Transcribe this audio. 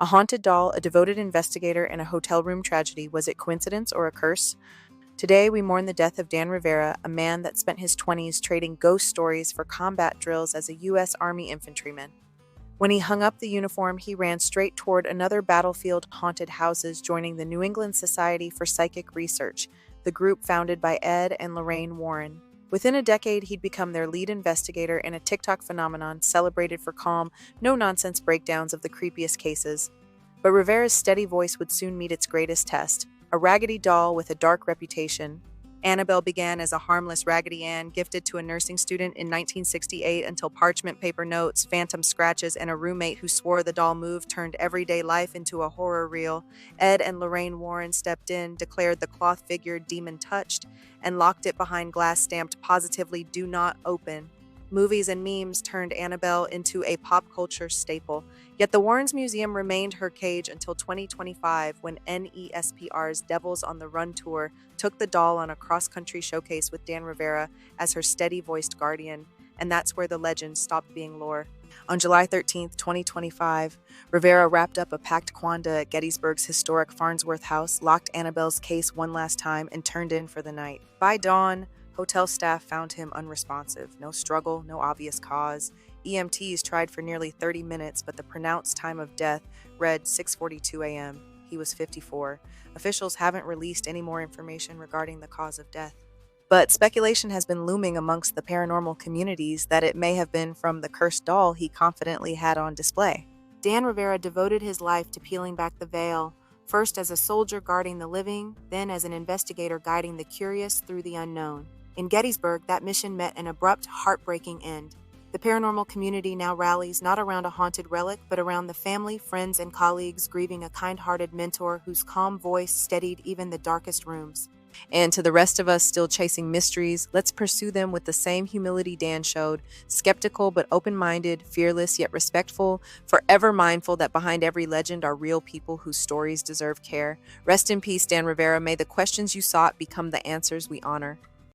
A haunted doll, a devoted investigator, and a hotel room tragedy. Was it coincidence or a curse? Today, we mourn the death of Dan Rivera, a man that spent his 20s trading ghost stories for combat drills as a U.S. Army infantryman. When he hung up the uniform, he ran straight toward another battlefield haunted houses, joining the New England Society for Psychic Research, the group founded by Ed and Lorraine Warren. Within a decade, he'd become their lead investigator in a TikTok phenomenon celebrated for calm, no nonsense breakdowns of the creepiest cases. But Rivera's steady voice would soon meet its greatest test. A raggedy doll with a dark reputation. Annabelle began as a harmless Raggedy Ann gifted to a nursing student in 1968 until parchment paper notes, phantom scratches, and a roommate who swore the doll move turned everyday life into a horror reel. Ed and Lorraine Warren stepped in, declared the cloth figure demon touched, and locked it behind glass stamped positively do not open. Movies and memes turned Annabelle into a pop culture staple. Yet the Warrens Museum remained her cage until 2025 when NESPR's Devils on the Run tour took the doll on a cross-country showcase with Dan Rivera as her steady-voiced guardian, and that's where the legend stopped being lore. On July 13, 2025, Rivera wrapped up a packed quanda at Gettysburg's historic Farnsworth House, locked Annabelle's case one last time, and turned in for the night. By dawn, hotel staff found him unresponsive. No struggle, no obvious cause. EMTs tried for nearly 30 minutes, but the pronounced time of death read 6:42 a.m. He was 54. Officials haven't released any more information regarding the cause of death. But speculation has been looming amongst the paranormal communities that it may have been from the cursed doll he confidently had on display. Dan Rivera devoted his life to peeling back the veil, first as a soldier guarding the living, then as an investigator guiding the curious through the unknown. In Gettysburg, that mission met an abrupt, heartbreaking end. The paranormal community now rallies not around a haunted relic, but around the family, friends, and colleagues grieving a kind-hearted mentor whose calm voice steadied even the darkest rooms. And to the rest of us still chasing mysteries, let's pursue them with the same humility Dan showed, skeptical but open-minded, fearless yet respectful, forever mindful that behind every legend are real people whose stories deserve care. Rest in peace, Dan Rivera. May the questions you sought become the answers we honor.